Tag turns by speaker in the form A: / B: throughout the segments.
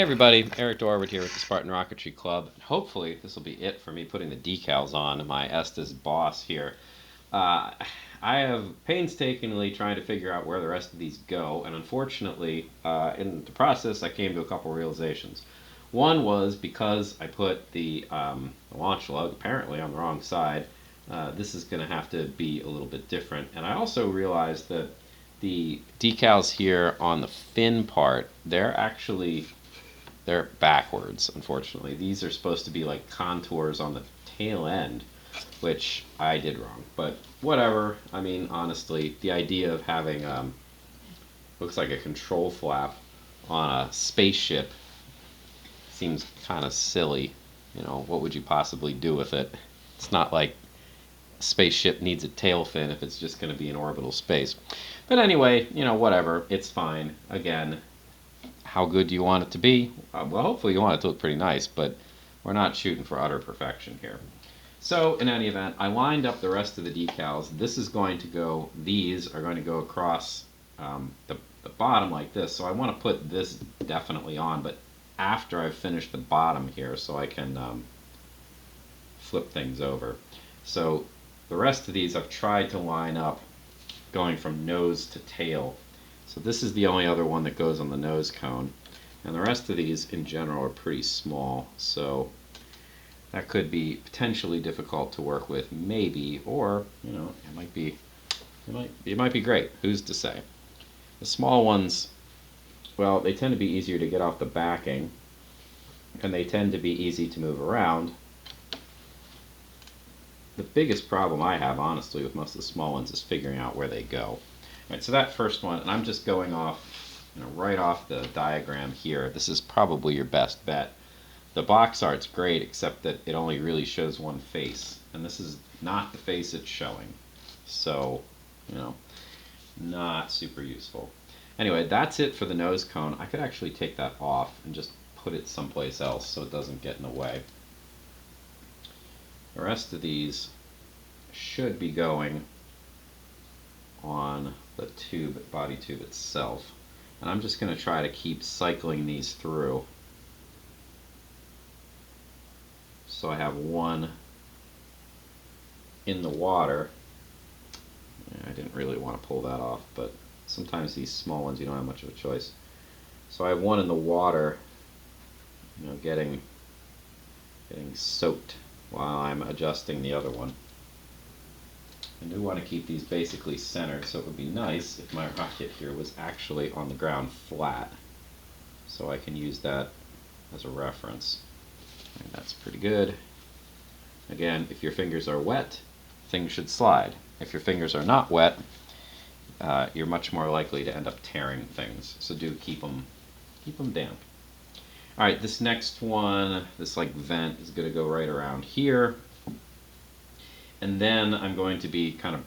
A: Hey everybody, Eric Dorward here with the Spartan Rocketry Club. Hopefully this will be it for me putting the decals on my Estes BOSS here. Uh, I have painstakingly trying to figure out where the rest of these go, and unfortunately, in the process, I came to a couple realizations. One was because I put the launch lug apparently on the wrong side. This is going to have to be a little bit different, and I also realized that the decals here on the fin part, they're backwards, unfortunately. These are supposed to be like contours on the tail end, which I did wrong. But whatever. I mean, honestly, the idea of having looks like a control flap on a spaceship seems kind of silly. You know, what would you possibly do with it? It's not like a spaceship needs a tail fin if it's just going to be in orbital space. But anyway, you know, whatever. It's fine. Again, how good do you want it to be? Well, hopefully you want it to look pretty nice, but we're not shooting for utter perfection here. So in any event, I lined up the rest of the decals. These are going to go across the bottom like this. So I want to put this definitely on, but after I've finished the bottom here so I can flip things over. So the rest of these I've tried to line up going from nose to tail. So this is the only other one that goes on the nose cone. And the rest of these in general are pretty small, so that could be potentially difficult to work with, maybe, or you know, it might be great. Who's to say? The small ones, well, they tend to be easier to get off the backing, and they tend to be easy to move around. The biggest problem I have, honestly, with most of the small ones is figuring out where they go. All right, so that first one, and I'm just going off, you know, right off the diagram here. This is probably your best bet. The box art's great, except that it only really shows one face, and this is not the face it's showing. So, you know, not super useful. Anyway, that's it for the nose cone. I could actually take that off and just put it someplace else so it doesn't get in the way. The rest of these should be going on the body tube itself. And I'm just going to try to keep cycling these through. So I have one in the water. I didn't really want to pull that off, but sometimes these small ones you don't have much of a choice. So I have one in the water, you know, getting soaked while I'm adjusting the other one. I do want to keep these basically centered, so it would be nice if my rocket here was actually on the ground flat, so I can use that as a reference. And that's pretty good. Again, if your fingers are wet, things should slide. If your fingers are not wet, you're much more likely to end up tearing things. So do keep them damp. All right, this next one, this like vent, is going to go right around here. And then I'm going to be kind of,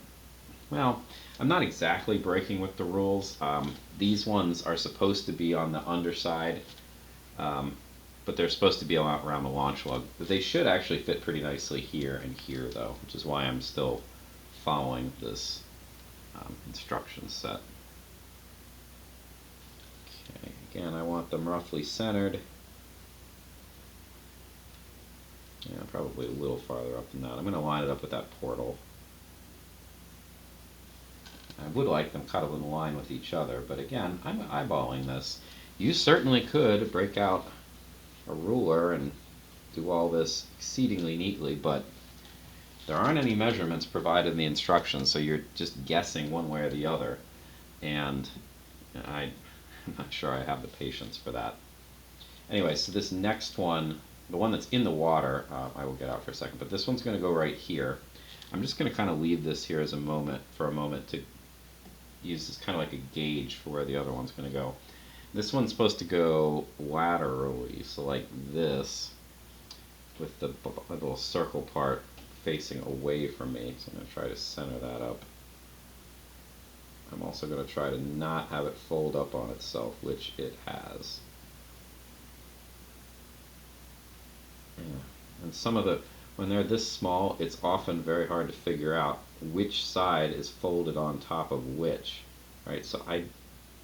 A: well, I'm not exactly breaking with the rules. These ones are supposed to be on the underside, but they're supposed to be around the launch lug. But they should actually fit pretty nicely here and here, though, which is why I'm still following this instruction set. Okay, again, I want them roughly centered. Yeah, probably a little farther up than that. I'm going to line it up with that portal. I would like them cut in line with each other, but again, I'm eyeballing this. You certainly could break out a ruler and do all this exceedingly neatly, but there aren't any measurements provided in the instructions, so you're just guessing one way or the other, and I'm not sure I have the patience for that. Anyway, so this next one, the one that's in the water, I will get out for a second, but this one's going to go right here. I'm just going to kind of leave this here as a moment to use this kind of like a gauge for where the other one's going to go. This one's supposed to go laterally, so like this, with the little circle part facing away from me. So I'm going to try to center that up. I'm also going to try to not have it fold up on itself, which it has. Yeah. And when they're this small, it's often very hard to figure out which side is folded on top of which, right? So I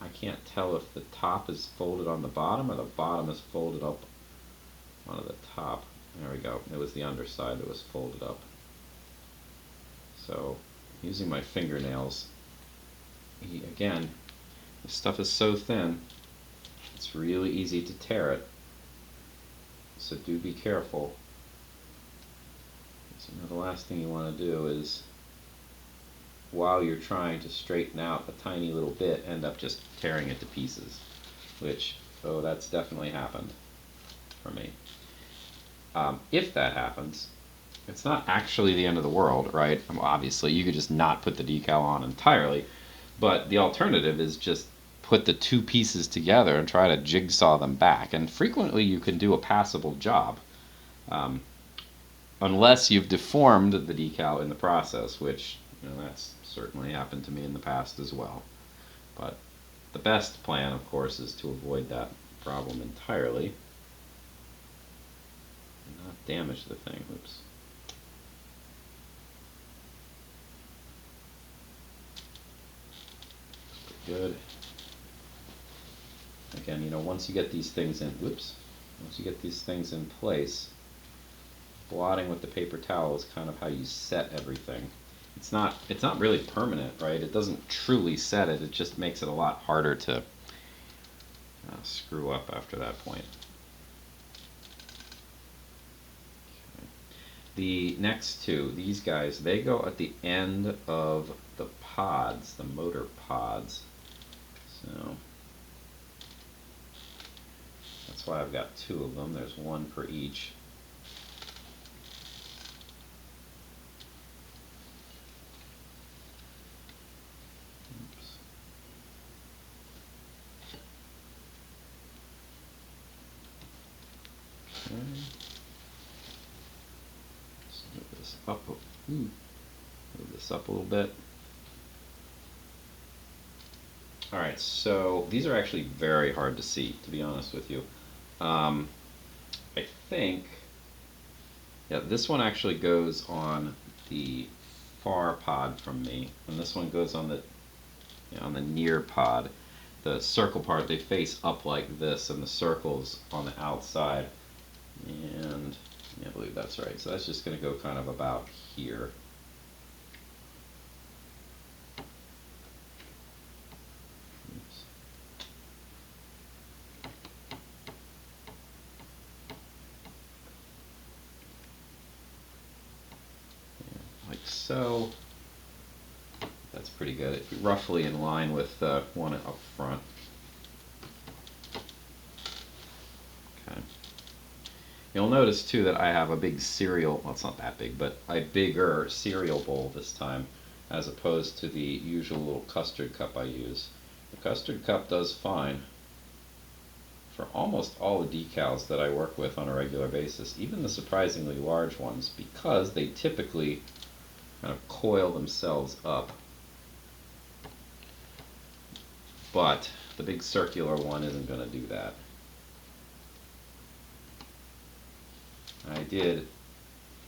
A: I can't tell if the top is folded on the bottom or the bottom is folded up onto the top. There we go. It was the underside that was folded up. So using my fingernails, again, this stuff is so thin, it's really easy to tear it. So do be careful. So now the last thing you want to do is, while you're trying to straighten out a tiny little bit, end up just tearing it to pieces, which, oh, that's definitely happened for me. If that happens, it's not actually the end of the world, right? Obviously, you could just not put the decal on entirely, but the alternative is just put the two pieces together and try to jigsaw them back. And frequently you can do a passable job, unless you've deformed the decal in the process, which, that's certainly happened to me in the past as well. But the best plan, of course, is to avoid that problem entirely and not damage the thing. Oops. Good. Again, once you get these things in, once you get these things in place, blotting with the paper towel is kind of how you set everything. It's not really permanent, right? It doesn't truly set it. It just makes it a lot harder to screw up after that point. Okay. The next two, these guys, they go at the end of the pods, the motor pods. So that's why I've got two of them. There's one per each. Oops. Okay. Let's move this up. Move this up a little bit. Alright, so these are actually very hard to see, to be honest with you. I think, yeah, this one actually goes on the far pod from me, and this one goes on the near pod. The circle part, they face up like this, and the circle's on the outside. And yeah, I believe that's right. So that's just going to go kind of about here. Like so. That's pretty good. It's roughly in line with the one up front. Okay. You'll notice too that I have a big cereal, well, it's not that big, but a bigger cereal bowl this time, as opposed to the usual little custard cup I use. The custard cup does fine for almost all the decals that I work with on a regular basis, even the surprisingly large ones, because they typically kind of coil themselves up. But the big circular one isn't going to do that.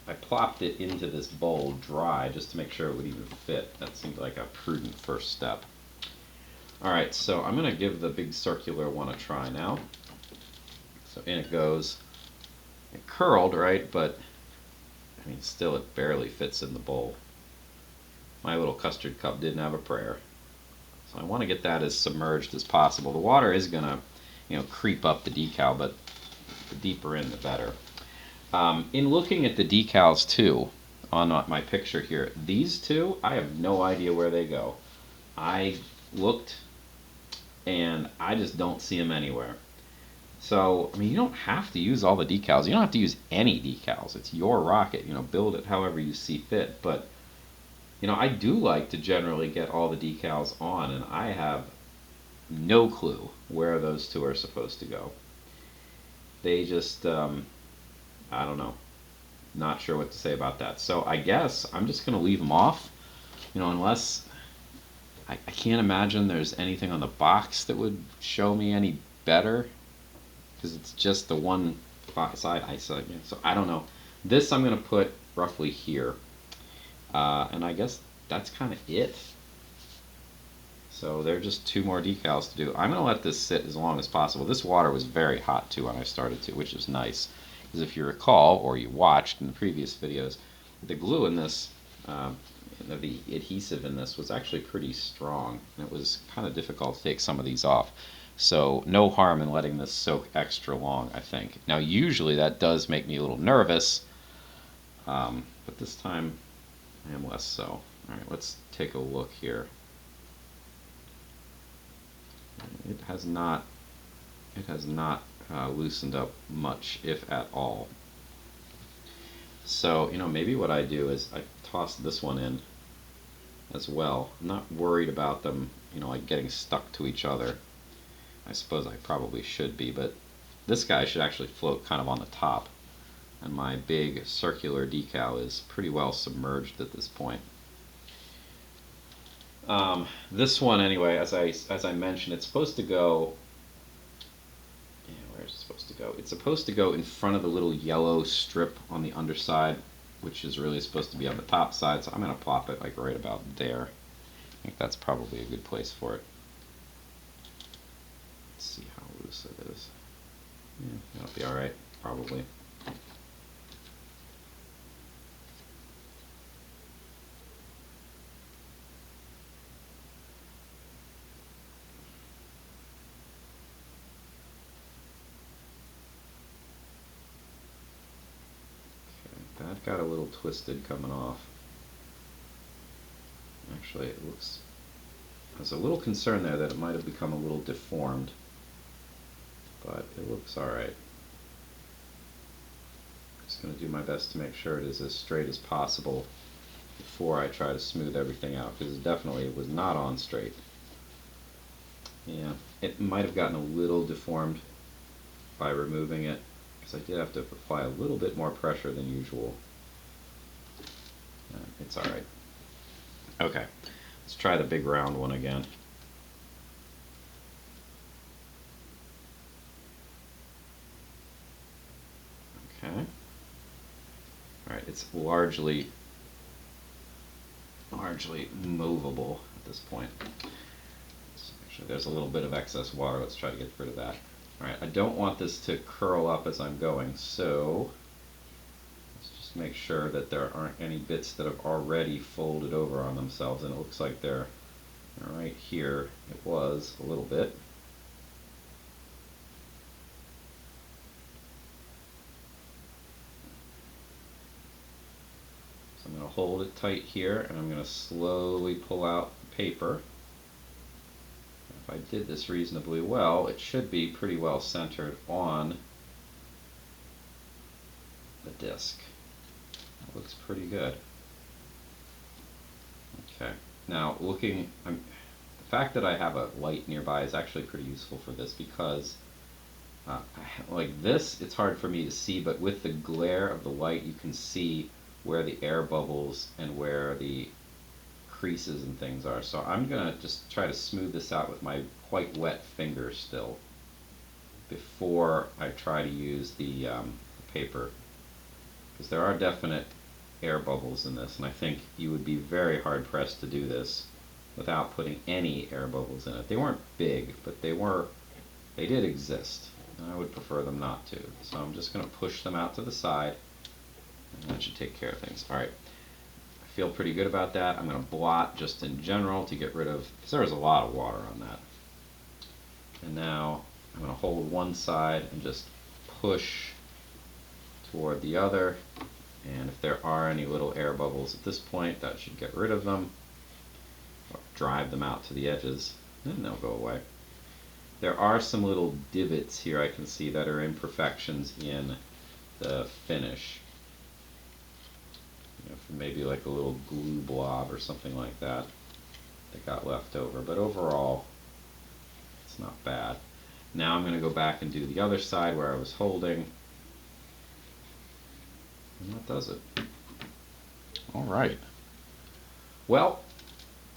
A: I plopped it into this bowl dry just to make sure it would even fit. That seemed like a prudent first step. Alright, so I'm going to give the big circular one a try now. So in it goes. It curled, right, but I mean still it barely fits in the bowl. My little custard cup didn't have a prayer. So I want to get that as submerged as possible. The water is going to, creep up the decal, but the deeper in the better. In looking at the decals too, on my picture here, these two, I have no idea where they go. I looked and I just don't see them anywhere. So, I mean, you don't have to use all the decals. You don't have to use any decals. It's your rocket, build it however you see fit. But, I do like to generally get all the decals on, and I have no clue where those two are supposed to go. They just, I don't know. Not sure what to say about that. So I guess I'm just going to leave them off, unless I can't imagine there's anything on the box that would show me any better, because it's just the one side I said. So I don't know. This I'm going to put roughly here, and I guess that's kind of it. So there are just 2 more decals to do. I'm going to let this sit as long as possible. This water was very hot too when I started to, which is nice. Because if you recall, or you watched in the previous videos, the glue in this, the adhesive in this was actually pretty strong. And it was kind of difficult to take some of these off. So no harm in letting this soak extra long, I think. Now usually that does make me a little nervous, but this time I am less so. Alright, let's take a look here. It has not loosened up much, if at all. So, maybe what I do is I toss this one in as well. I'm not worried about them, like getting stuck to each other. I suppose I probably should be, but this guy should actually float kind of on the top. And my big circular decal is pretty well submerged at this point. This one, anyway, as I mentioned, it's supposed to go. Yeah, where is it supposed to go? It's supposed to go in front of the little yellow strip on the underside, which is really supposed to be on the top side. So I'm going to plop it like right about there. I think that's probably a good place for it. Let's see how loose it is. Yeah, that'll be all right, probably. That got a little twisted coming off. Actually, it looks... I was a little concerned there that it might have become a little deformed, but it looks alright. Just going to do my best to make sure it is as straight as possible before I try to smooth everything out, because it was not on straight. Yeah, it might have gotten a little deformed by removing it, because I did have to apply a little bit more pressure than usual. It's alright. Okay, let's try the big round one again. Okay. Alright, it's largely movable at this point. Actually, there's a little bit of excess water. Let's try to get rid of that. Alright, I don't want this to curl up as I'm going, so let's just make sure that there aren't any bits that have already folded over on themselves, and it looks like they're right here. It was a little bit. So I'm going to hold it tight here, and I'm going to slowly pull out the paper. If I did this reasonably well, it should be pretty well centered on the disc. That looks pretty good. Okay, now the fact that I have a light nearby is actually pretty useful for this, because like this, it's hard for me to see, but with the glare of the light, you can see where the air bubbles and where the creases and things are. So I'm going to just try to smooth this out with my quite wet fingers still before I try to use the paper, because there are definite air bubbles in this, and I think you would be very hard pressed to do this without putting any air bubbles in it. They weren't big, but they did exist, and I would prefer them not to. So I'm just going to push them out to the side, and that should take care of things. Alright. Feel pretty good about that. I'm going to blot just in general to get rid of, because there was a lot of water on that. And now I'm going to hold one side and just push toward the other, and if there are any little air bubbles at this point, that should get rid of them, or drive them out to the edges, and they'll go away. There are some little divots here I can see that are imperfections in the finish. Maybe like a little glue blob or something like that got left over, but overall it's not bad. Now I'm going to go back and do the other side where I was holding, and that does it. Alright, well,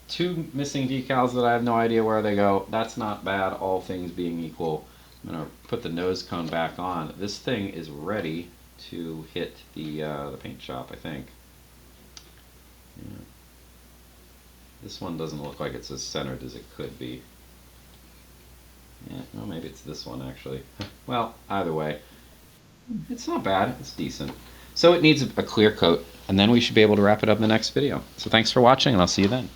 A: 2 missing decals that I have no idea where they go. That's not bad, all things being equal. I'm going to put the nose cone back on. This thing is ready to hit the paint shop, I think. Yeah. This one doesn't look like it's as centered as it could be. Yeah, well, maybe it's this one actually. Well, either way, it's not bad. It's decent. So it needs a clear coat, and then we should be able to wrap it up in the next video. So thanks for watching, and I'll see you then.